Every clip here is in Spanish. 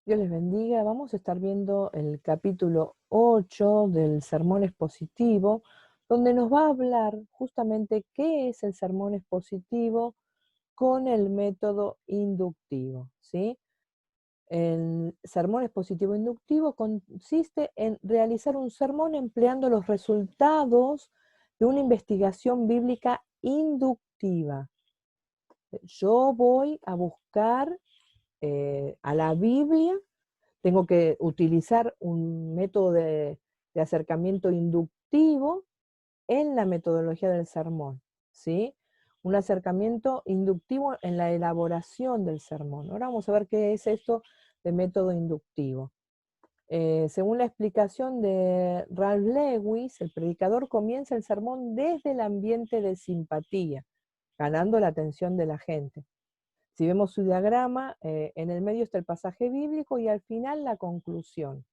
Dios les bendiga. Vamos a estar viendo el capítulo 8 del sermón expositivo, donde nos va a hablar justamente qué es el sermón expositivo con el método inductivo, ¿sí? El sermón expositivo inductivo consiste en realizar un sermón empleando los resultados de una investigación bíblica inductiva. Yo voy a buscar a la Biblia. Tengo que utilizar un método de acercamiento inductivo en la metodología del sermón, ¿sí? Un acercamiento inductivo en la elaboración del sermón. Ahora vamos a ver qué es esto de método inductivo. Según la explicación de Ralph Lewis, el predicador comienza el sermón desde el ambiente de simpatía, ganando la atención de la gente. Si vemos su diagrama, en el medio está el pasaje bíblico y al final la conclusión.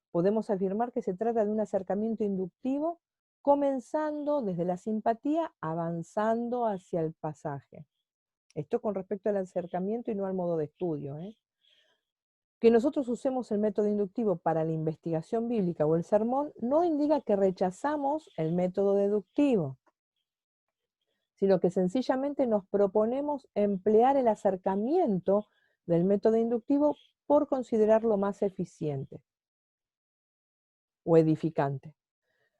Podemos afirmar que se trata de un acercamiento inductivo, comenzando desde la simpatía, avanzando hacia el pasaje. Esto con respecto al acercamiento y no al modo de estudio. Que nosotros usemos el método inductivo para la investigación bíblica o el sermón no indica que rechazamos el método deductivo, sino que sencillamente nos proponemos emplear el acercamiento del método inductivo por considerarlo más eficiente o edificante.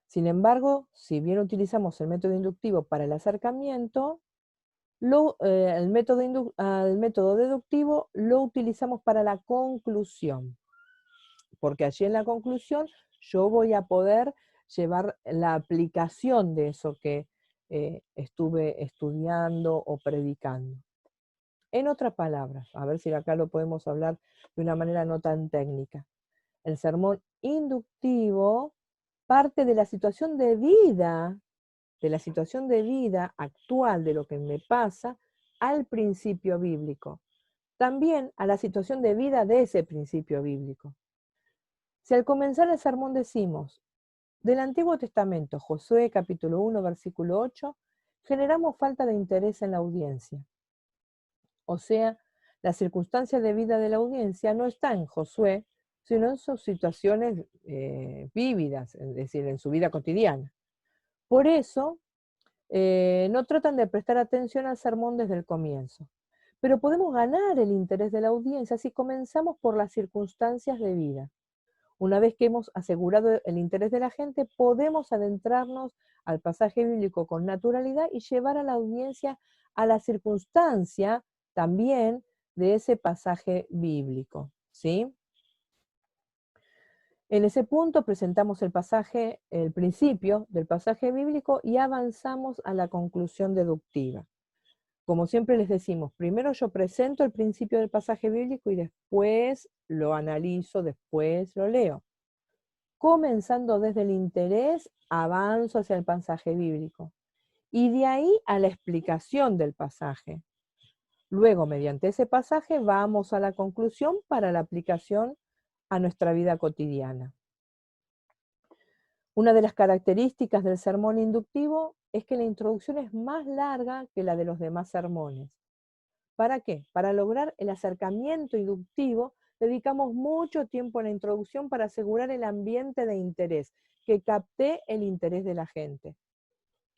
Sin embargo, si bien utilizamos el método inductivo para el acercamiento, al método deductivo lo utilizamos para la conclusión, porque allí en la conclusión yo voy a poder llevar la aplicación de eso que estuve estudiando o predicando. En otras palabras, a ver si acá lo podemos hablar de una manera no tan técnica. El sermón inductivo parte de la situación de vida actual de lo que me pasa al principio bíblico. También a la situación de vida de ese principio bíblico. Si al comenzar el sermón decimos, del Antiguo Testamento, Josué capítulo 1, versículo 8, generamos falta de interés en la audiencia. O sea, la circunstancia de vida de la audiencia no está en Josué, sino en sus situaciones vívidas, es decir, en su vida cotidiana. Por eso, no tratan de prestar atención al sermón desde el comienzo. Pero podemos ganar el interés de la audiencia si comenzamos por las circunstancias de vida. Una vez que hemos asegurado el interés de la gente, podemos adentrarnos al pasaje bíblico con naturalidad y llevar a la audiencia a la circunstancia también de ese pasaje bíblico, ¿sí? En ese punto presentamos el principio del pasaje bíblico y avanzamos a la conclusión deductiva. Como siempre les decimos, primero yo presento el principio del pasaje bíblico y después lo analizo, después lo leo. Comenzando desde el interés, avanzo hacia el pasaje bíblico. Y de ahí a la explicación del pasaje. Luego, mediante ese pasaje, vamos a la conclusión para la aplicación a nuestra vida cotidiana. Una de las características del sermón inductivo es que la introducción es más larga que la de los demás sermones. ¿Para qué? Para lograr el acercamiento inductivo, dedicamos mucho tiempo en la introducción para asegurar el ambiente de interés, que capte el interés de la gente.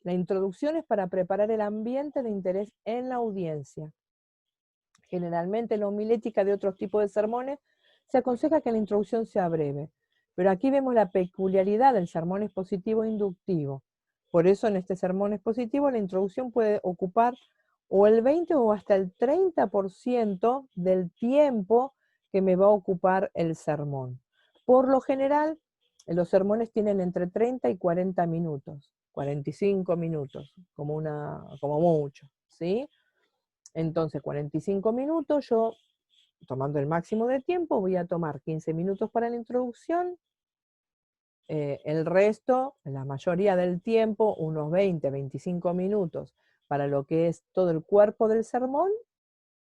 La introducción es para preparar el ambiente de interés en la audiencia. Generalmente en la homilética de otros tipos de sermones se aconseja que la introducción sea breve, pero aquí vemos la peculiaridad del sermón expositivo inductivo. Por eso en este sermón expositivo la introducción puede ocupar o el 20 o hasta el 30% del tiempo que me va a ocupar el sermón. Por lo general, los sermones tienen entre 30 y 40 minutos, 45 minutos, como mucho, ¿sí? Entonces, 45 minutos, yo, tomando el máximo de tiempo, voy a tomar 15 minutos para la introducción, el resto, la mayoría del tiempo, unos 20, 25 minutos para lo que es todo el cuerpo del sermón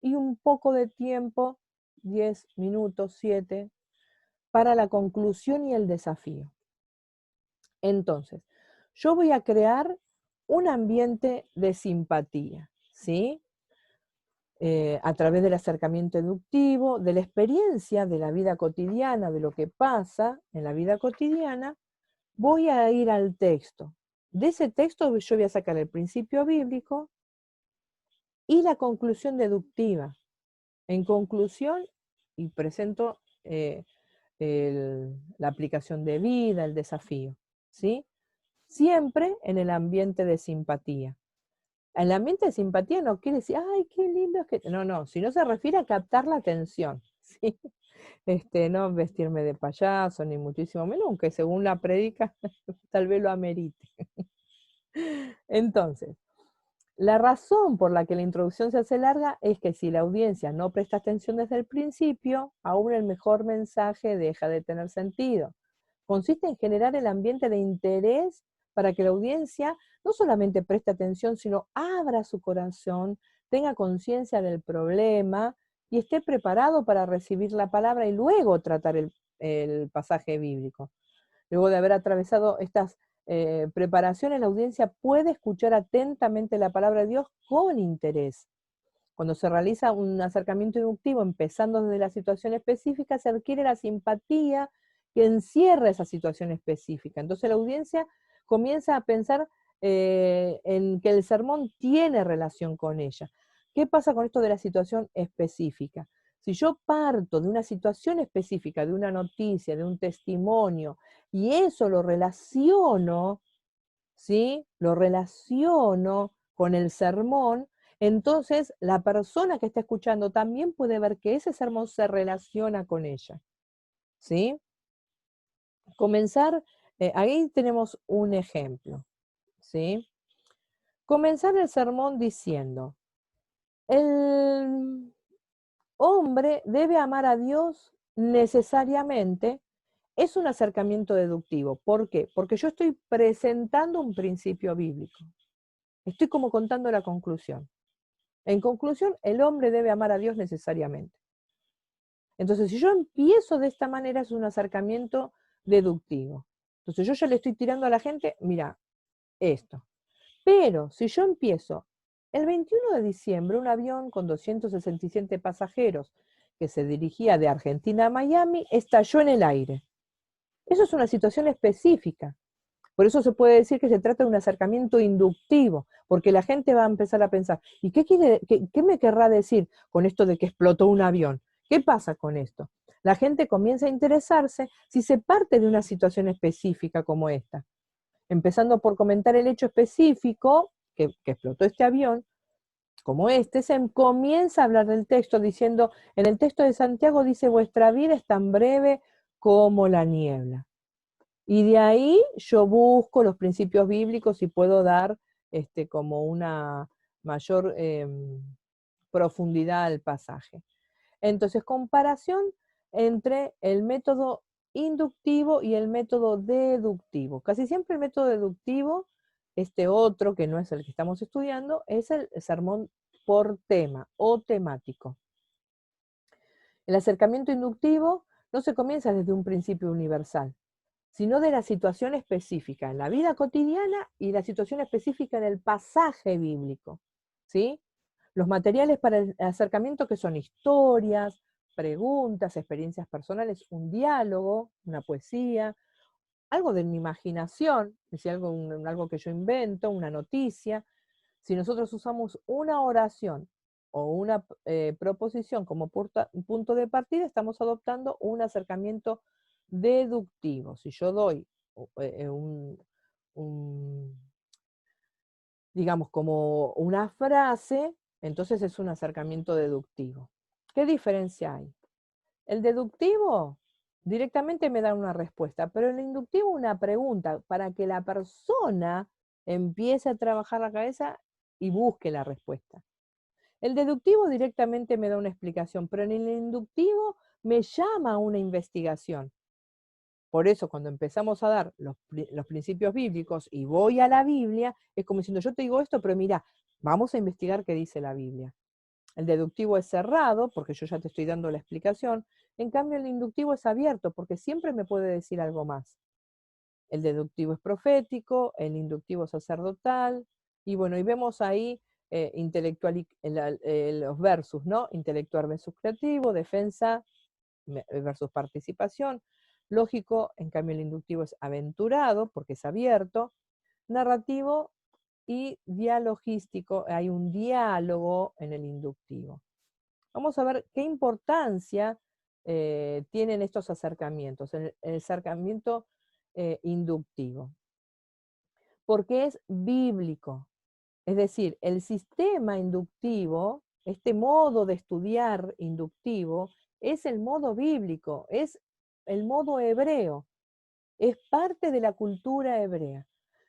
y un poco de tiempo, 10 minutos, 7, para la conclusión y el desafío. Entonces, yo voy a crear un ambiente de simpatía, ¿sí? a través del acercamiento inductivo, de la experiencia de la vida cotidiana, de lo que pasa en la vida cotidiana, voy a ir al texto. De ese texto yo voy a sacar el principio bíblico y la conclusión deductiva. En conclusión, y presento la aplicación de vida, el desafío, ¿sí? Siempre en el ambiente de simpatía. El ambiente de simpatía no quiere decir, ay, qué lindo es que... No, no, sino se refiere a captar la atención, ¿sí? No vestirme de payaso, ni muchísimo menos, aunque según la prédica tal vez lo amerite. Entonces, la razón por la que la introducción se hace larga es que si la audiencia no presta atención desde el principio, aún el mejor mensaje deja de tener sentido. Consiste en generar el ambiente de interés para que la audiencia no solamente preste atención, sino abra su corazón, tenga conciencia del problema y esté preparado para recibir la palabra y luego tratar el pasaje bíblico. Luego de haber atravesado estas preparaciones, la audiencia puede escuchar atentamente la palabra de Dios con interés. Cuando se realiza un acercamiento inductivo, empezando desde la situación específica, se adquiere la simpatía que encierra esa situación específica. Entonces la audiencia comienza a pensar en que el sermón tiene relación con ella. ¿Qué pasa con esto de la situación específica? Si yo parto de una situación específica, de una noticia, de un testimonio, y eso lo relaciono, ¿sí? Lo relaciono con el sermón, entonces la persona que está escuchando también puede ver que ese sermón se relaciona con ella, ¿sí? Comenzar, ahí tenemos un ejemplo, ¿sí? Comenzar el sermón diciendo, el hombre debe amar a Dios necesariamente. Es un acercamiento deductivo. ¿Por qué? Porque yo estoy presentando un principio bíblico. Estoy como contando la conclusión. En conclusión, el hombre debe amar a Dios necesariamente. Entonces, si yo empiezo de esta manera, es un acercamiento deductivo. Entonces, yo ya le estoy tirando a la gente, mira, esto. Pero si yo empiezo, el 21 de diciembre, un avión con 267 pasajeros que se dirigía de Argentina a Miami estalló en el aire. Eso es una situación específica. Por eso se puede decir que se trata de un acercamiento inductivo, porque la gente va a empezar a pensar, ¿y qué me querrá decir con esto de que explotó un avión? ¿Qué pasa con esto? La gente comienza a interesarse si se parte de una situación específica como esta. Empezando por comentar el hecho específico, que explotó este avión, como este, se comienza a hablar del texto diciendo, en el texto de Santiago dice, vuestra vida es tan breve como la niebla. Y de ahí yo busco los principios bíblicos y puedo dar como una mayor profundidad al pasaje. Entonces, comparación entre el método inductivo y el método deductivo. Casi siempre el método deductivo, este otro que no es el que estamos estudiando, es el sermón por tema o temático. El acercamiento inductivo no se comienza desde un principio universal, sino de la situación específica en la vida cotidiana y la situación específica en el pasaje bíblico, ¿sí? Los materiales para el acercamiento que son historias, preguntas, experiencias personales, un diálogo, una poesía, algo de mi imaginación, es decir, algo que yo invento, una noticia. Si nosotros usamos una oración o una proposición como punto de partida, estamos adoptando un acercamiento deductivo. Si yo doy digamos, como una frase, entonces es un acercamiento deductivo. ¿Qué diferencia hay? El deductivo directamente me da una respuesta, pero el inductivo una pregunta para que la persona empiece a trabajar la cabeza y busque la respuesta. El deductivo directamente me da una explicación, pero en el inductivo me llama a una investigación. Por eso cuando empezamos a dar los principios bíblicos y voy a la Biblia, es como diciendo, yo te digo esto, pero mira, vamos a investigar qué dice la Biblia. El deductivo es cerrado, porque yo ya te estoy dando la explicación. En cambio, el inductivo es abierto, porque siempre me puede decir algo más. El deductivo es profético, el inductivo es sacerdotal, y bueno, y vemos ahí los versus, ¿no? Intelectual versus creativo, defensa versus participación. Lógico, en cambio el inductivo es aventurado, porque es abierto. Narrativo y dialogístico, hay un diálogo en el inductivo. Vamos a ver qué importancia tienen estos acercamientos, el acercamiento inductivo. Porque es bíblico. Es decir, el sistema inductivo, este modo de estudiar inductivo, es el modo bíblico, es el modo hebreo, es parte de la cultura hebrea.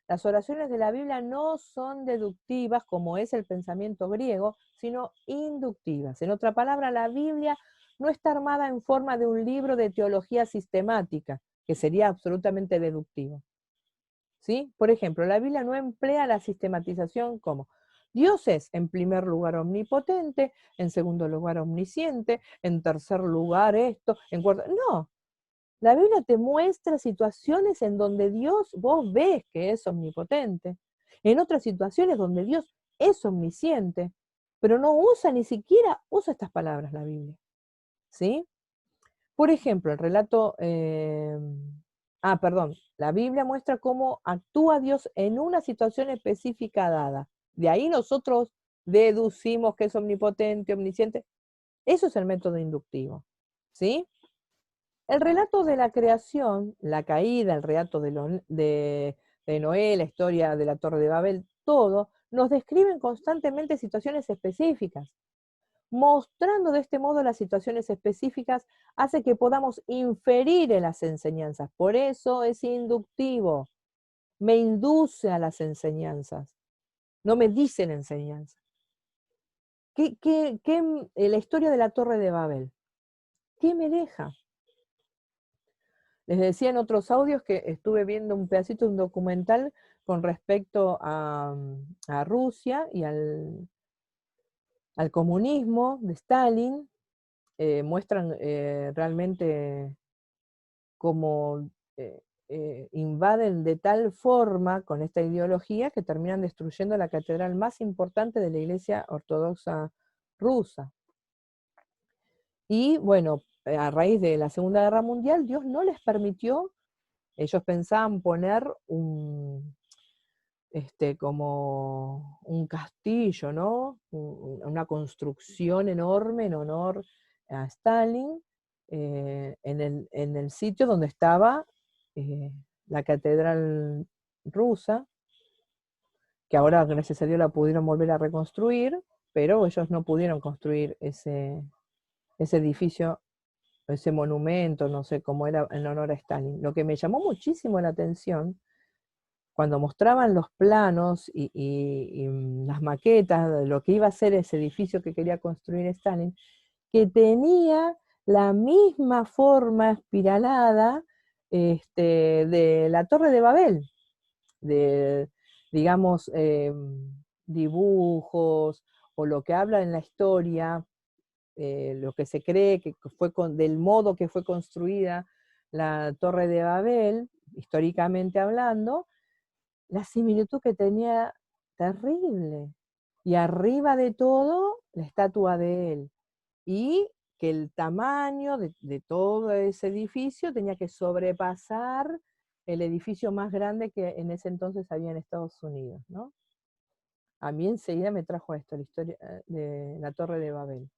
Las oraciones de la Biblia no son deductivas, como es el pensamiento griego, sino inductivas. En otra palabra, la Biblia no está armada en forma de un libro de teología sistemática, que sería absolutamente deductivo. ¿Sí? Por ejemplo, la Biblia no emplea la sistematización como Dios es, en primer lugar, omnipotente, en segundo lugar, omnisciente, en tercer lugar esto, en cuarto... No, la Biblia te muestra situaciones en donde Dios, vos ves que es omnipotente, en otras situaciones donde Dios es omnisciente, pero no usa, ni siquiera usa estas palabras la Biblia. ¿Sí? Por ejemplo, el relato... la Biblia muestra cómo actúa Dios en una situación específica dada. De ahí nosotros deducimos que es omnipotente, omnisciente. Eso es el método inductivo. ¿Sí? El relato de la creación, la caída, el relato de Noé, la historia de la Torre de Babel, todo, nos describen constantemente situaciones específicas. Mostrando de este modo las situaciones específicas hace que podamos inferir en las enseñanzas. Por eso es inductivo. Me induce a las enseñanzas. No me dicen enseñanzas. La historia de la Torre de Babel? ¿Qué me deja? Les decía en otros audios que estuve viendo un pedacito de un documental con respecto a Rusia y al comunismo de Stalin. Muestran realmente cómo invaden de tal forma con esta ideología que terminan destruyendo la catedral más importante de la Iglesia Ortodoxa rusa. Y bueno, a raíz de la Segunda Guerra Mundial, Dios no les permitió. Ellos pensaban poner como un castillo, ¿no? Una construcción enorme en honor a Stalin, en el sitio donde estaba la catedral rusa, que ahora, gracias a Dios, la pudieron volver a reconstruir, pero ellos no pudieron construir ese edificio, ese monumento, no sé cómo era, en honor a Stalin. Lo que me llamó muchísimo la atención, cuando mostraban los planos y las maquetas de lo que iba a ser ese edificio que quería construir Stalin, que tenía la misma forma espiralada de la Torre de Babel, de, digamos, dibujos o lo que habla en la historia, lo que se cree que fue del modo que fue construida la Torre de Babel, históricamente hablando, la similitud que tenía terrible. Y arriba de todo, la estatua de él. Y que el tamaño de todo ese edificio tenía que sobrepasar el edificio más grande que en ese entonces había en Estados Unidos, ¿no? A mí enseguida me trajo esto, la historia de la Torre de Babel.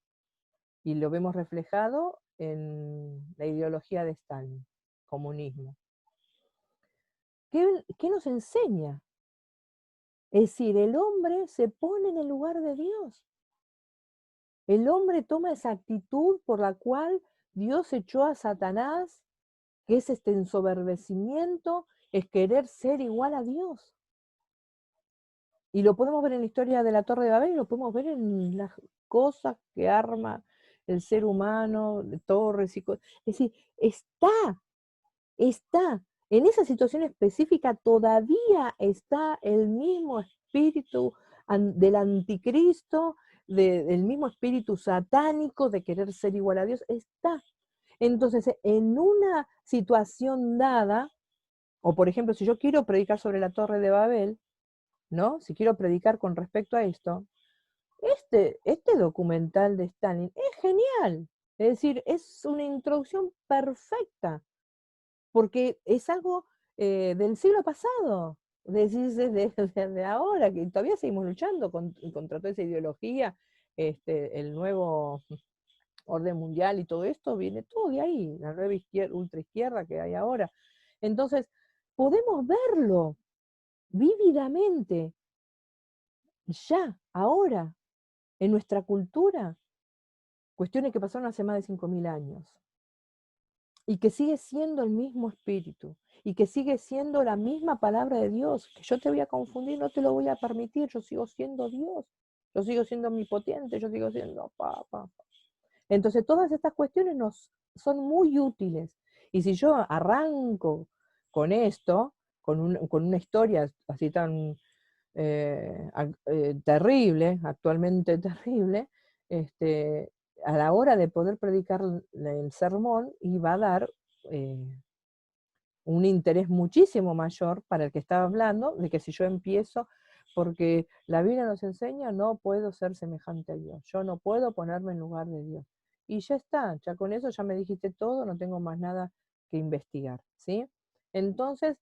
Y lo vemos reflejado en la ideología de Stalin, comunismo. ¿Qué nos enseña? Es decir, el hombre se pone en el lugar de Dios. El hombre toma esa actitud por la cual Dios echó a Satanás, que es este ensoberbecimiento, es querer ser igual a Dios. Y lo podemos ver en la historia de la Torre de Babel y lo podemos ver en las cosas que arma el ser humano, de torres y cosas. Es decir, está. En esa situación específica todavía está el mismo espíritu del anticristo, del mismo espíritu satánico de querer ser igual a Dios, está. Entonces, en una situación dada, o por ejemplo, si yo quiero predicar sobre la Torre de Babel, ¿no? Si quiero predicar con respecto a esto, este documental de Stalin es genial. Es decir, es una introducción perfecta, porque es algo del siglo pasado, desde ahora, que todavía seguimos luchando contra toda esa ideología, el nuevo orden mundial y todo esto, viene todo de ahí, la nueva ultraizquierda que hay ahora. Entonces, podemos verlo vívidamente, ya, ahora, en nuestra cultura, cuestiones que pasaron hace más de 5.000 años, y que sigue siendo el mismo espíritu, y que sigue siendo la misma palabra de Dios, que yo te voy a confundir, no te lo voy a permitir, yo sigo siendo Dios, yo sigo siendo omnipotente, yo sigo siendo papá. Entonces todas estas cuestiones nos son muy útiles, y si yo arranco con esto, con una historia así tan terrible, actualmente terrible, a la hora de poder predicar el sermón, iba a dar un interés muchísimo mayor para el que estaba hablando, de que si yo empiezo, porque la Biblia nos enseña, no puedo ser semejante a Dios, yo no puedo ponerme en lugar de Dios. Y ya está, ya con eso ya me dijiste todo, no tengo más nada que investigar, ¿sí? Entonces,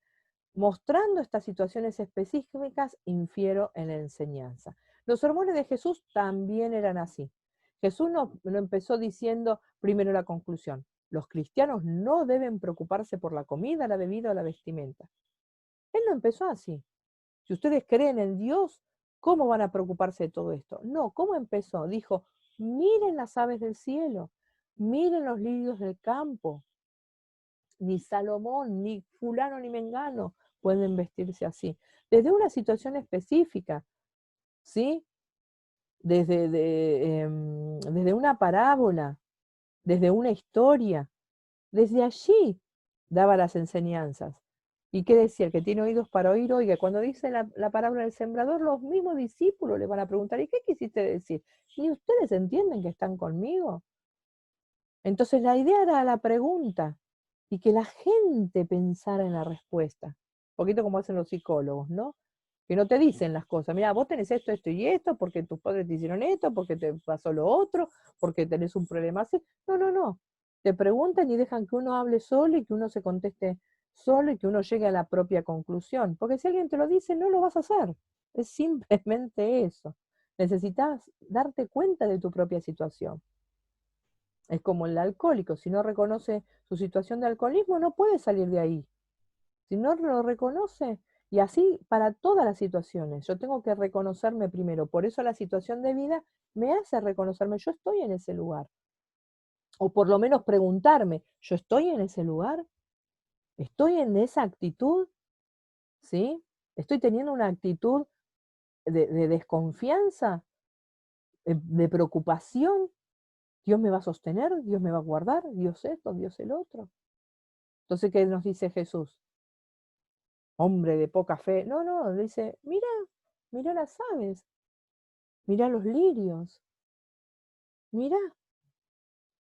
mostrando estas situaciones específicas, infiero en la enseñanza. Los sermones de Jesús también eran así. Jesús no empezó diciendo primero la conclusión. Los cristianos no deben preocuparse por la comida, la bebida o la vestimenta. Él no empezó así. Si ustedes creen en Dios, ¿cómo van a preocuparse de todo esto? No, ¿cómo empezó? Dijo, miren las aves del cielo, miren los lirios del campo. Ni Salomón, ni fulano, ni mengano pueden vestirse así. Desde una situación específica, ¿sí? Desde una parábola, desde una historia, desde allí daba las enseñanzas. ¿Y qué decía? El que tiene oídos para oír, oiga, cuando dice la palabra del sembrador, los mismos discípulos le van a preguntar, ¿y qué quisiste decir? ¿Y ustedes entienden que están conmigo? Entonces la idea era la pregunta y que la gente pensara en la respuesta. Un poquito como hacen los psicólogos, ¿no? Que no te dicen las cosas. Mira, vos tenés esto, esto y esto, porque tus padres te hicieron esto, porque te pasó lo otro, porque tenés un problema así. No, no, no. Te preguntan y dejan que uno hable solo y que uno se conteste solo y que uno llegue a la propia conclusión. Porque si alguien te lo dice, no lo vas a hacer. Es simplemente eso. Necesitas darte cuenta de tu propia situación. Es como el alcohólico, si no reconoce su situación de alcoholismo, no puede salir de ahí. Si no lo reconoce, y así para todas las situaciones, yo tengo que reconocerme primero. Por eso la situación de vida me hace reconocerme, yo estoy en ese lugar. O por lo menos preguntarme, ¿yo estoy en ese lugar? ¿Estoy en esa actitud? ¿Sí? ¿Estoy teniendo una actitud de desconfianza, de preocupación? ¿Dios me va a sostener? ¿Dios me va a guardar? ¿Dios esto? ¿Dios el otro? Entonces, ¿qué nos dice Jesús? Hombre de poca fe. No, no, dice, mira, mira las aves, mira los lirios, mira,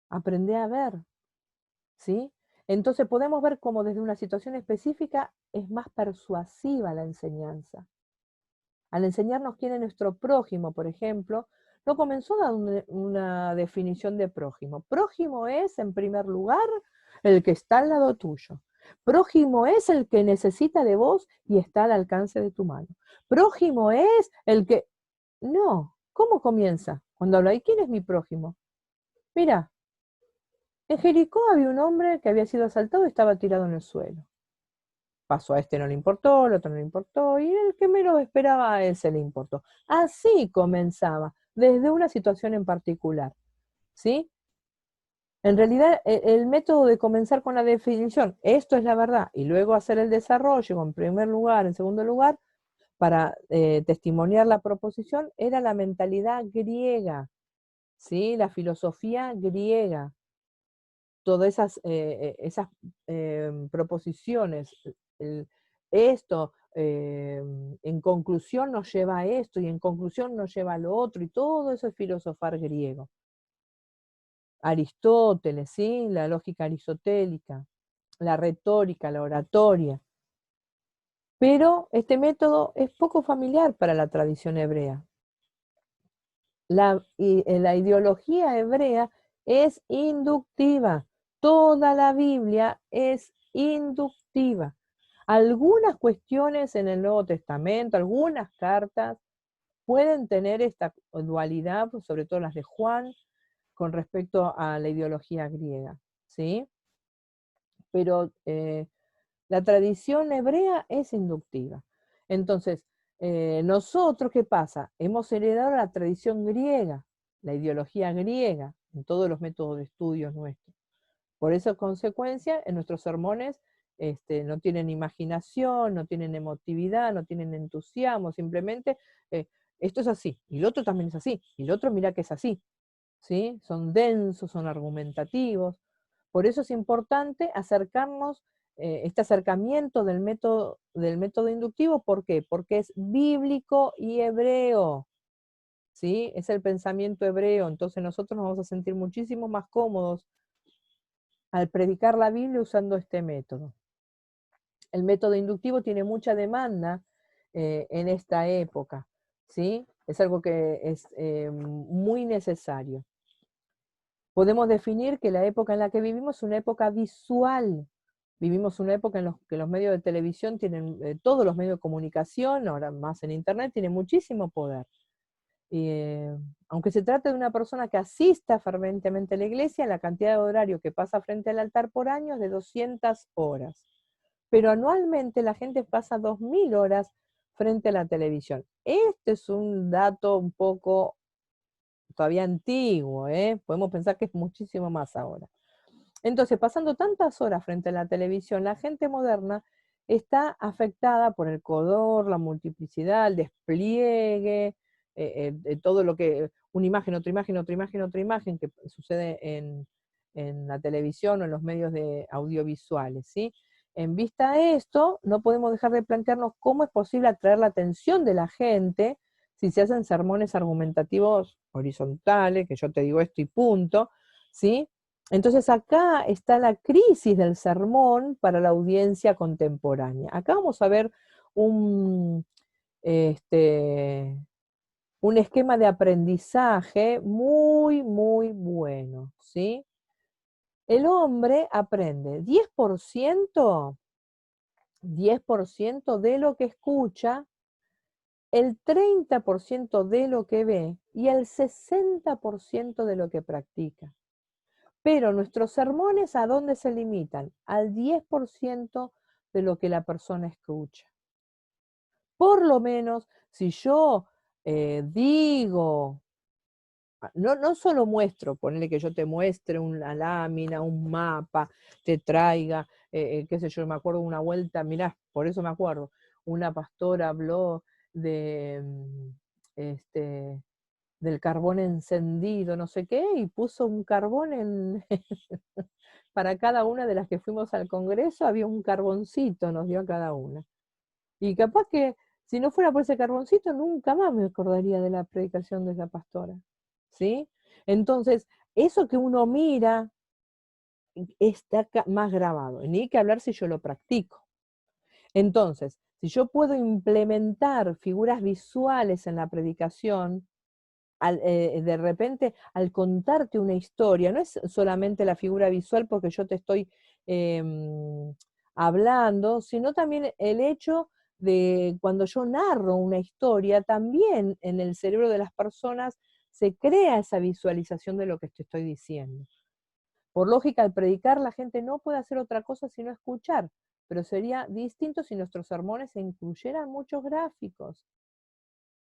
aprende a ver, ¿sí? Entonces podemos ver cómo desde una situación específica es más persuasiva la enseñanza. Al enseñarnos quién es nuestro prójimo, por ejemplo, no comenzó dando una definición de prójimo. Prójimo es, en primer lugar, el que está al lado tuyo. Prójimo es el que necesita de vos y está al alcance de tu mano. Prójimo es el que... No, ¿cómo comienza? Cuando habla, ¿y quién es mi prójimo? Mira, en Jericó había un hombre que había sido asaltado y estaba tirado en el suelo. Pasó a este no le importó, al otro no le importó, y el que menos esperaba a él se le importó. Así comenzaba, desde una situación en particular, ¿sí? En realidad, el método de comenzar con la definición, esto es la verdad, y luego hacer el desarrollo en primer lugar, en segundo lugar, para testimoniar la proposición, era la mentalidad griega, ¿sí? La filosofía griega. Todas esas proposiciones, el, esto en conclusión nos lleva a esto y en conclusión nos lleva a lo otro y todo eso es filosofar griego. Aristóteles, ¿sí? La lógica aristotélica, la retórica, la oratoria. Pero este método es poco familiar para la tradición hebrea. la ideología hebrea es inductiva. Toda la Biblia es inductiva. Algunas cuestiones en el Nuevo Testamento, algunas cartas, pueden tener esta dualidad, sobre todo las de Juan, con respecto a la ideología griega, ¿sí? Pero la tradición hebrea es inductiva. Entonces, nosotros, ¿qué pasa? Hemos heredado la tradición griega, la ideología griega, en todos los métodos de estudio nuestros. Por esa consecuencia, en nuestros sermones no tienen imaginación, no tienen emotividad, no tienen entusiasmo, simplemente esto es así, y el otro también es así, y el otro mira que es así, ¿sí? Son densos, son argumentativos. Por eso es importante acercarnos, este acercamiento del método inductivo, ¿por qué? Porque es bíblico y hebreo, ¿sí? Es el pensamiento hebreo, entonces nosotros nos vamos a sentir muchísimo más cómodos al predicar la Biblia usando este método. El método inductivo tiene mucha demanda en esta época, ¿sí? Es algo que es muy necesario. Podemos definir que la época en la que vivimos es una época visual. Vivimos una época en la que los medios de televisión tienen, todos los medios de comunicación, ahora más en Internet, tienen muchísimo poder. Aunque se trate de una persona que asista fervientemente a la iglesia, la cantidad de horario que pasa frente al altar por año es de 200 horas. Pero anualmente la gente pasa 2000 horas frente a la televisión. Este es un dato un poco todavía antiguo, podemos pensar que es muchísimo más ahora. Entonces, pasando tantas horas frente a la televisión, la gente moderna está afectada por el color, la multiplicidad, el despliegue, todo lo que, una imagen, otra imagen, otra imagen, otra imagen, que sucede en la televisión o en los medios de audiovisuales, ¿sí? En vista de esto, no podemos dejar de plantearnos cómo es posible atraer la atención de la gente si se hacen sermones argumentativos horizontales, que yo te digo esto y punto, ¿sí? Entonces acá está la crisis del sermón para la audiencia contemporánea. Acá vamos a ver un, este, un esquema de aprendizaje muy, muy bueno, ¿sí? El hombre aprende 10% de lo que escucha, el 30% de lo que ve y el 60% de lo que practica. Pero nuestros sermones, ¿a dónde se limitan? Al 10% de lo que la persona escucha. Por lo menos, si yo digo, no solo muestro, ponele que yo te muestre una lámina, un mapa, te traiga, qué sé yo, me acuerdo una vuelta, mirá, por eso me acuerdo, una pastora habló de, del carbón encendido, no sé qué, y puso un carbón para cada una de las que fuimos al Congreso, había un carboncito, nos dio a cada una. Y capaz que si no fuera por ese carboncito, nunca más me acordaría de la predicación de esa pastora, ¿sí? Entonces, eso que uno mira está más grabado, ni que hablar si yo lo practico. Entonces, si yo puedo implementar figuras visuales en la predicación, de repente al contarte una historia, no es solamente la figura visual porque yo te estoy hablando, sino también el hecho de cuando yo narro una historia, también en el cerebro de las personas se crea esa visualización de lo que te estoy diciendo. Por lógica, al predicar la gente no puede hacer otra cosa sino escuchar, pero sería distinto si nuestros sermones incluyeran muchos gráficos.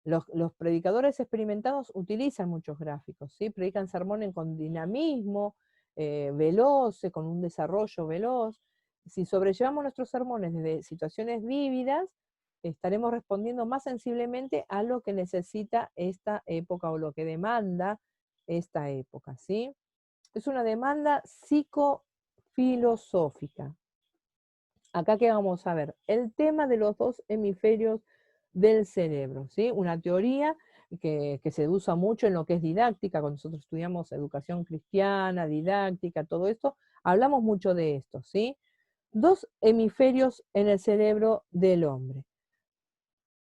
Los predicadores experimentados utilizan muchos gráficos, ¿sí? Predican sermones con dinamismo, veloz, con un desarrollo veloz. Si sobrellevamos nuestros sermones desde situaciones vívidas, estaremos respondiendo más sensiblemente a lo que necesita esta época o lo que demanda esta época, ¿sí? Es una demanda psicofilosófica. Acá que vamos a ver el tema de los dos hemisferios del cerebro, ¿sí? Una teoría que se usa mucho en lo que es didáctica, cuando nosotros estudiamos educación cristiana, didáctica, todo esto, hablamos mucho de esto, ¿sí? Dos hemisferios en el cerebro del hombre.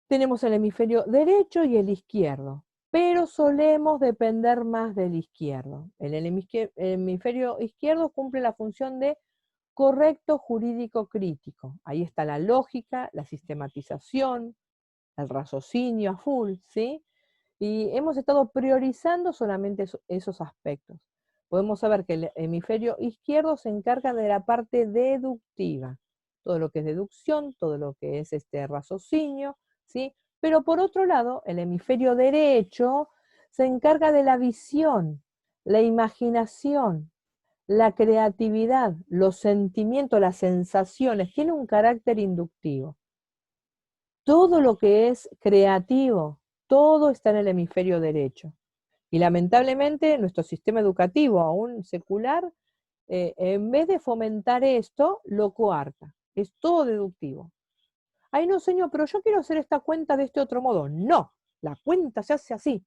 Tenemos el hemisferio derecho y el izquierdo. pero solemos depender más del izquierdo. El hemisferio izquierdo cumple la función de correcto jurídico crítico. Ahí está la lógica, la sistematización, el raciocinio a full, ¿sí? Y hemos estado priorizando solamente esos aspectos. Podemos saber que el hemisferio izquierdo se encarga de la parte deductiva, todo lo que es deducción, todo lo que es raciocinio, ¿sí? Pero por otro lado, el hemisferio derecho se encarga de la visión, la imaginación, la creatividad, los sentimientos, las sensaciones, tiene un carácter inductivo. Todo lo que es creativo, todo está en el hemisferio derecho. Y lamentablemente nuestro sistema educativo, aún secular, en vez de fomentar esto, lo coarta. Es todo deductivo. Ay, no, señor, pero yo quiero hacer esta cuenta de este otro modo. No, la cuenta se hace así.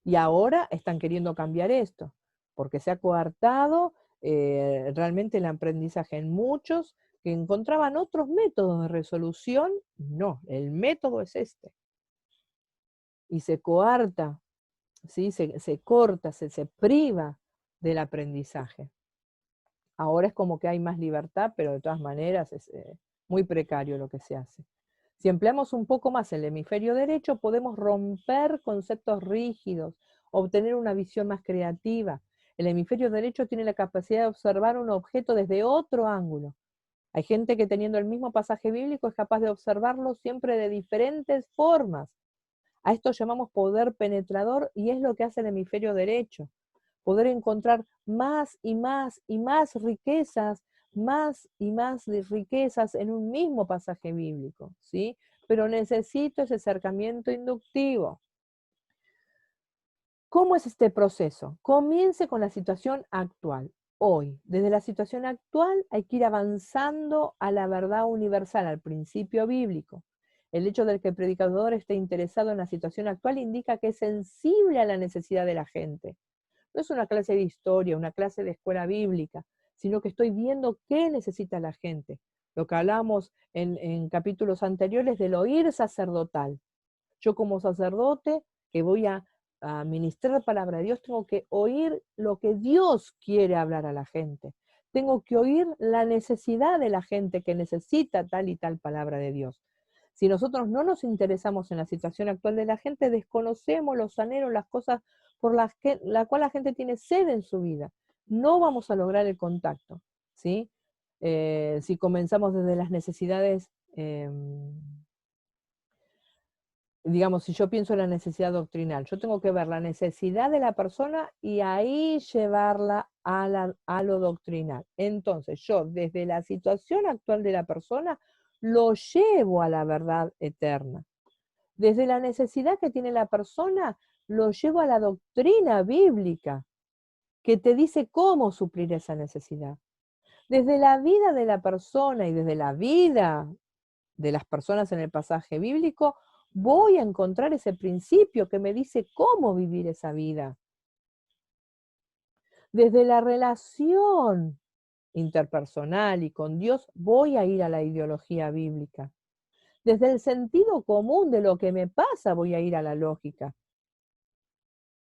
Y ahora están queriendo cambiar esto, porque se ha coartado realmente el aprendizaje en muchos que encontraban otros métodos de resolución. No, el método es este. Y se coarta, ¿sí? Se corta, se priva del aprendizaje. Ahora es como que hay más libertad, pero de todas maneras es muy precario lo que se hace. Si empleamos un poco más el hemisferio derecho, podemos romper conceptos rígidos, obtener una visión más creativa. El hemisferio derecho tiene la capacidad de observar un objeto desde otro ángulo. Hay gente que teniendo el mismo pasaje bíblico es capaz de observarlo siempre de diferentes formas. A esto llamamos poder penetrador y es lo que hace el hemisferio derecho. Poder encontrar más y más y más riquezas, más y más riquezas en un mismo pasaje bíblico, ¿sí? Pero necesito ese acercamiento inductivo. ¿Cómo es este proceso? Comience con la situación actual. Hoy, desde la situación actual hay que ir avanzando a la verdad universal, al principio bíblico. El hecho de que el predicador esté interesado en la situación actual indica que es sensible a la necesidad de la gente. No es una clase de historia, una clase de escuela bíblica, sino que estoy viendo qué necesita la gente. Lo que hablamos en capítulos anteriores del oír sacerdotal. Yo como sacerdote que voy a ministrar palabra de Dios, tengo que oír lo que Dios quiere hablar a la gente. Tengo que oír la necesidad de la gente que necesita tal y tal palabra de Dios. Si nosotros no nos interesamos en la situación actual de la gente, desconocemos los anhelos, las cosas por las cual la gente tiene sed en su vida. No vamos a lograr el contacto, ¿sí? Si comenzamos desde las necesidades digamos, si yo pienso en la necesidad doctrinal, yo tengo que ver la necesidad de la persona y ahí llevarla a lo doctrinal. Entonces, yo desde la situación actual de la persona lo llevo a la verdad eterna. Desde la necesidad que tiene la persona, lo llevo a la doctrina bíblica, que te dice cómo suplir esa necesidad. Desde la vida de la persona y desde la vida de las personas en el pasaje bíblico, voy a encontrar ese principio que me dice cómo vivir esa vida. Desde la relación interpersonal y con Dios, voy a ir a la ideología bíblica. Desde el sentido común de lo que me pasa, voy a ir a la lógica.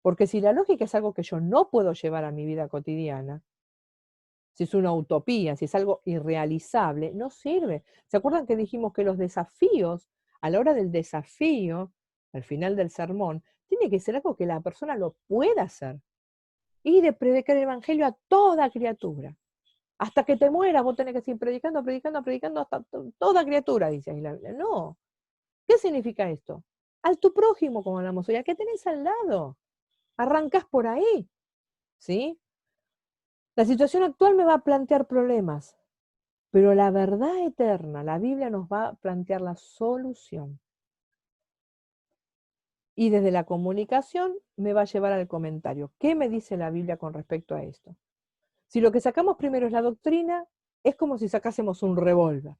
Porque si la lógica es algo que yo no puedo llevar a mi vida cotidiana, si es una utopía, si es algo irrealizable, no sirve. ¿Se acuerdan que dijimos que los desafíos, a la hora del desafío, al final del sermón, tiene que ser algo que la persona lo pueda hacer? Y de predicar el evangelio a toda criatura. Hasta que te mueras, vos tenés que seguir predicando, predicando, predicando hasta toda criatura, dice ahí la Biblia. No. ¿Qué significa esto? Al tu prójimo, como hablamos hoy, al que tenés al lado. Arrancás por ahí, ¿sí? La situación actual me va a plantear problemas, pero la verdad eterna, la Biblia nos va a plantear la solución. Y desde la comunicación me va a llevar al comentario. ¿Qué me dice la Biblia con respecto a esto? Si lo que sacamos primero es la doctrina, es como si sacásemos un revólver.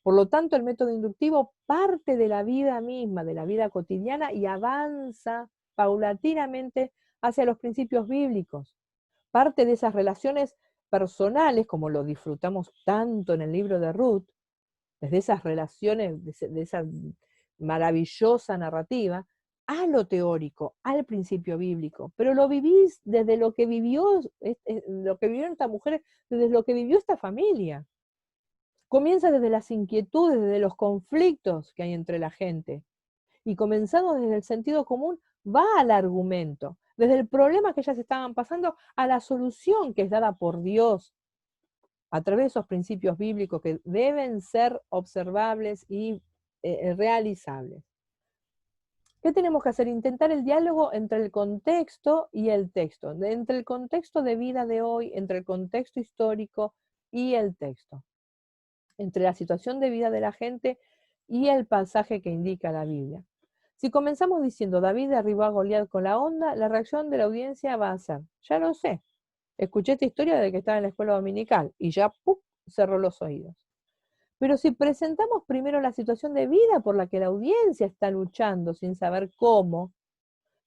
Por lo tanto, el método inductivo parte de la vida misma, de la vida cotidiana y avanza paulatinamente hacia los principios bíblicos. Parte de esas relaciones personales, como lo disfrutamos tanto en el libro de Ruth, desde esas relaciones, de esa maravillosa narrativa, a lo teórico, al principio bíblico, pero lo vivís desde lo que vivió, lo que vivieron estas mujeres, desde lo que vivió esta familia. Comienza desde las inquietudes, desde los conflictos que hay entre la gente. Y comenzando desde el sentido común, va al argumento, desde el problema que ellas estaban pasando a la solución que es dada por Dios a través de esos principios bíblicos que deben ser observables y realizables. ¿Qué tenemos que hacer? Intentar el diálogo entre el contexto y el texto, entre el contexto de vida de hoy, entre el contexto histórico y el texto, entre la situación de vida de la gente y el pasaje que indica la Biblia. Si comenzamos diciendo David derribó a Goliat con la onda, la reacción de la audiencia va a ser, ya lo sé, escuché esta historia de que estaba en la escuela dominical y ya ¡pum!, cerró los oídos. Pero si presentamos primero la situación de vida por la que la audiencia está luchando sin saber cómo,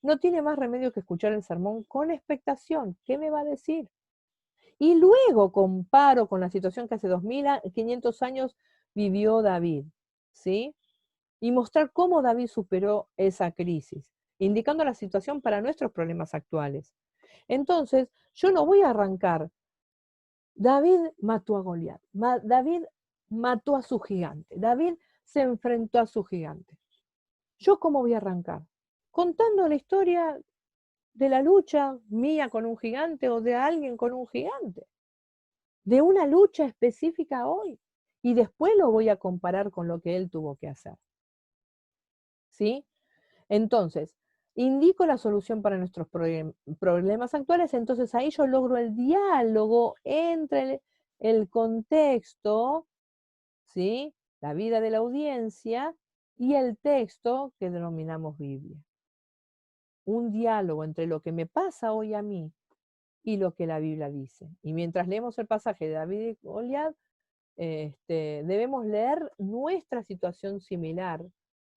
no tiene más remedio que escuchar el sermón con expectación. ¿Qué me va a decir? Y luego comparo con la situación que hace 2500 años vivió David, ¿sí? Y mostrar cómo David superó esa crisis, indicando la situación para nuestros problemas actuales. Entonces, yo no voy a arrancar. David mató a Goliat. David mató a su gigante. David se enfrentó a su gigante. ¿Yo cómo voy a arrancar? Contando la historia de la lucha mía con un gigante o de alguien con un gigante. De una lucha específica hoy. Y después lo voy a comparar con lo que él tuvo que hacer. ¿Sí? Entonces, indico la solución para nuestros problemas actuales, entonces ahí yo logro el diálogo entre el contexto, ¿sí?, la vida de la audiencia y el texto que denominamos Biblia. Un diálogo entre lo que me pasa hoy a mí y lo que la Biblia dice. Y mientras leemos el pasaje de David y Goliat, debemos leer nuestra situación similar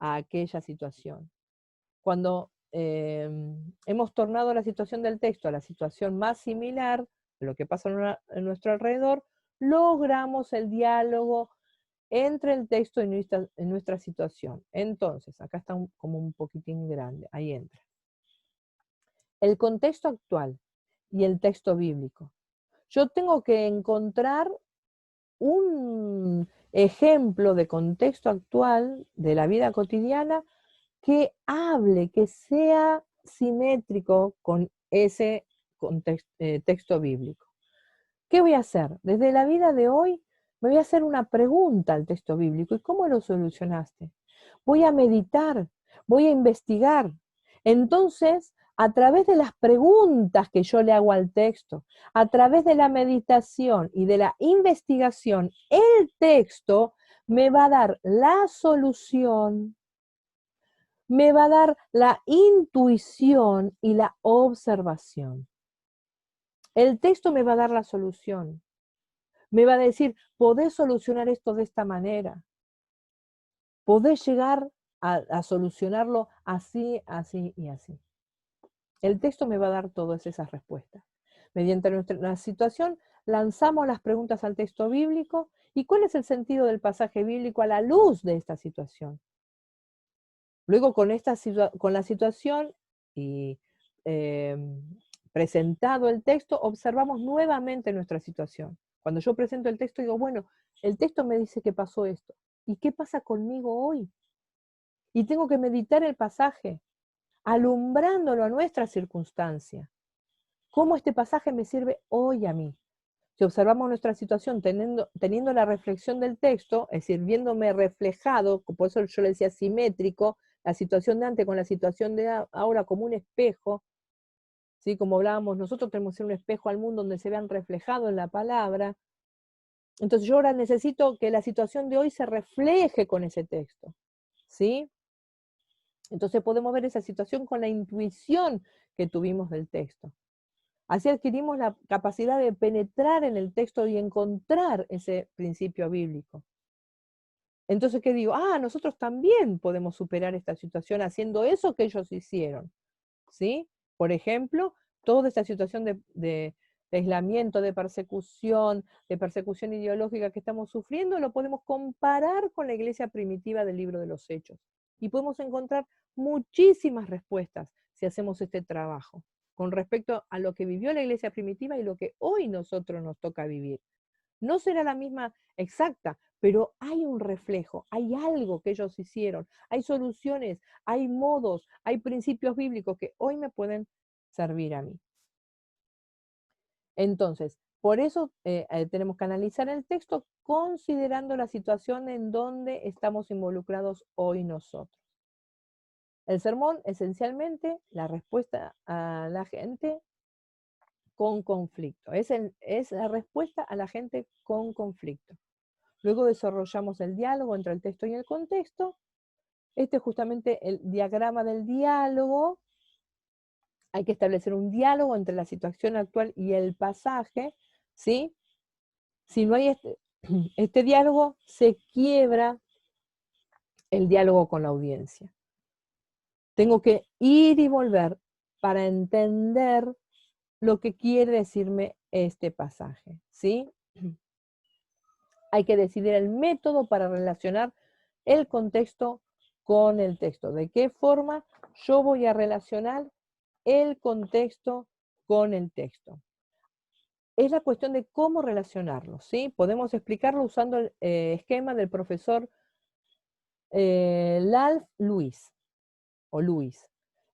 a aquella situación. Cuando hemos tornado la situación del texto a la situación más similar de lo que pasa en nuestro alrededor, logramos el diálogo entre el texto y nuestra situación. Entonces, acá está como un poquitín grande, ahí entra. El contexto actual y el texto bíblico. Yo tengo que encontrar un ejemplo de contexto actual de la vida cotidiana que hable, que sea simétrico con ese texto bíblico. ¿Qué voy a hacer? Desde la vida de hoy me voy a hacer una pregunta al texto bíblico. ¿Y cómo lo solucionaste? Voy a meditar, voy a investigar. Entonces, a través de las preguntas que yo le hago al texto, a través de la meditación y de la investigación, el texto me va a dar la solución, me va a dar la intuición y la observación. El texto me va a dar la solución. Me va a decir, podés solucionar esto de esta manera. Podés llegar a solucionarlo así, así y así. El texto me va a dar todas esas respuestas. Mediante nuestra situación, lanzamos las preguntas al texto bíblico. ¿Y cuál es el sentido del pasaje bíblico a la luz de esta situación? Luego, con la situación y presentado el texto, observamos nuevamente nuestra situación. Cuando yo presento el texto, digo, bueno, el texto me dice que pasó esto. ¿Y qué pasa conmigo hoy? Y tengo que meditar el pasaje, alumbrándolo a nuestra circunstancia. ¿Cómo este pasaje me sirve hoy a mí? Si observamos nuestra situación teniendo la reflexión del texto, es decir, viéndome reflejado, por eso yo le decía simétrico, la situación de antes con la situación de ahora como un espejo, ¿sí? Como hablábamos, nosotros tenemos que ser un espejo al mundo donde se vean reflejados en la palabra. Entonces yo ahora necesito que la situación de hoy se refleje con ese texto, ¿sí? Entonces podemos ver esa situación con la intuición que tuvimos del texto. Así adquirimos la capacidad de penetrar en el texto y encontrar ese principio bíblico. Entonces, ¿qué digo? Nosotros también podemos superar esta situación haciendo eso que ellos hicieron, ¿sí? Por ejemplo, toda esta situación de aislamiento, de persecución ideológica que estamos sufriendo, lo podemos comparar con la iglesia primitiva del libro de los Hechos. Y podemos encontrar muchísimas respuestas si hacemos este trabajo con respecto a lo que vivió la iglesia primitiva y lo que hoy nosotros nos toca vivir. No será la misma exacta, pero hay un reflejo, hay algo que ellos hicieron, hay soluciones, hay modos, hay principios bíblicos que hoy me pueden servir a mí. Entonces, por eso tenemos que analizar el texto considerando la situación en donde estamos involucrados hoy nosotros. El sermón, esencialmente, la respuesta a la gente con conflicto. Es la respuesta a la gente con conflicto. Luego desarrollamos el diálogo entre el texto y el contexto. Este es justamente el diagrama del diálogo. Hay que establecer un diálogo entre la situación actual y el pasaje, ¿sí? Si no hay este diálogo, se quiebra el diálogo con la audiencia. Tengo que ir y volver para entender lo que quiere decirme este pasaje, ¿sí? Hay que decidir el método para relacionar el contexto con el texto. ¿De qué forma yo voy a relacionar el contexto con el texto? Es la cuestión de cómo relacionarlo, ¿sí? Podemos explicarlo usando el esquema del profesor Ralph Luis.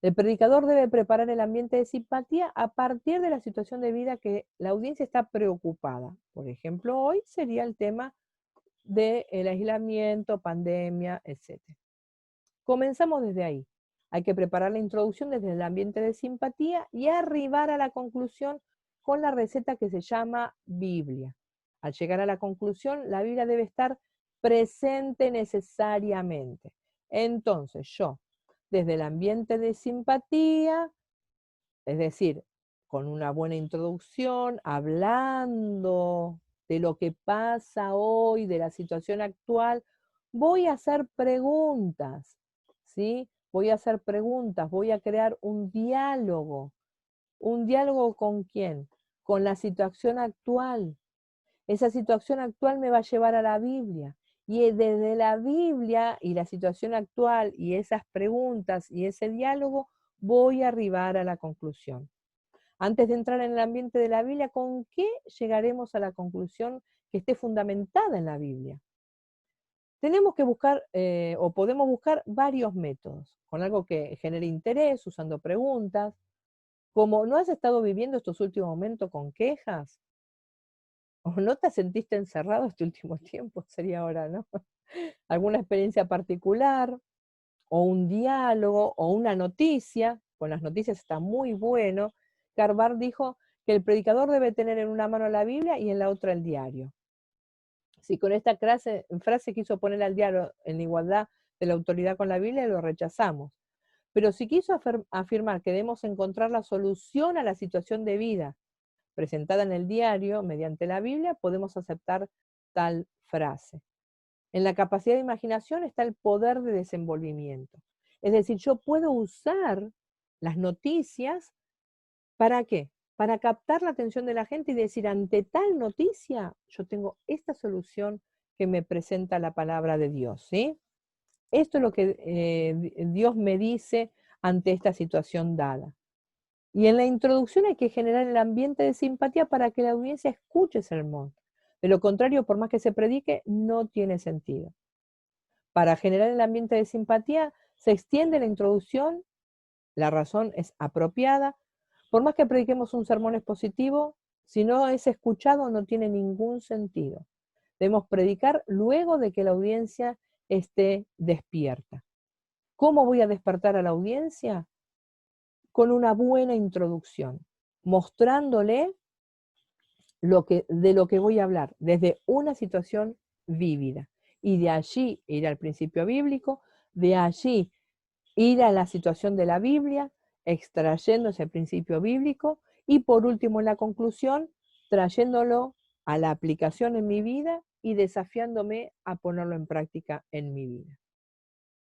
El predicador debe preparar el ambiente de simpatía a partir de la situación de vida que la audiencia está preocupada. Por ejemplo, hoy sería el tema del aislamiento, pandemia, etc. Comenzamos desde ahí. Hay que preparar la introducción desde el ambiente de simpatía y arribar a la conclusión con la receta que se llama Biblia. Al llegar a la conclusión, la Biblia debe estar presente necesariamente. Entonces, yo, desde el ambiente de simpatía, es decir, con una buena introducción, hablando de lo que pasa hoy, de la situación actual, voy a hacer preguntas, ¿sí? Voy a hacer preguntas, voy a crear un diálogo. ¿Un diálogo con quién? Con la situación actual. Esa situación actual me va a llevar a la Biblia. Y desde la Biblia y la situación actual y esas preguntas y ese diálogo, voy a arribar a la conclusión. Antes de entrar en el ambiente de la Biblia, ¿con qué llegaremos a la conclusión que esté fundamentada en la Biblia? Tenemos que buscar o podemos buscar varios métodos, con algo que genere interés, usando preguntas, como ¿no has estado viviendo estos últimos momentos con quejas? ¿O no te sentiste encerrado este último tiempo? Sería ahora, ¿no? ¿Alguna experiencia particular? O un diálogo, o una noticia. Con las noticias está muy bueno. Carvar dijo que el predicador debe tener en una mano la Biblia y en la otra el diario. Si con esta frase quiso poner al diario en igualdad de la autoridad con la Biblia, lo rechazamos. Pero si quiso afirmar que debemos encontrar la solución a la situación de vida presentada en el diario mediante la Biblia, podemos aceptar tal frase. En la capacidad de imaginación está el poder de desenvolvimiento. Es decir, yo puedo usar las noticias, ¿para qué? Para captar la atención de la gente y decir, ante tal noticia, yo tengo esta solución que me presenta la palabra de Dios, ¿sí? Esto es lo que Dios me dice ante esta situación dada. Y en la introducción hay que generar el ambiente de simpatía para que la audiencia escuche el sermón. De lo contrario, por más que se predique, no tiene sentido. Para generar el ambiente de simpatía, se extiende la introducción, la razón es apropiada. Por más que prediquemos un sermón expositivo, si no es escuchado, no tiene ningún sentido. Debemos predicar luego de que la audiencia esté despierta. ¿Cómo voy a despertar a la audiencia? Con una buena introducción, mostrándole de lo que voy a hablar, desde una situación vívida. Y de allí ir al principio bíblico, de allí ir a la situación de la Biblia, extrayendo ese principio bíblico, y por último en la conclusión, trayéndolo a la aplicación en mi vida y desafiándome a ponerlo en práctica en mi vida.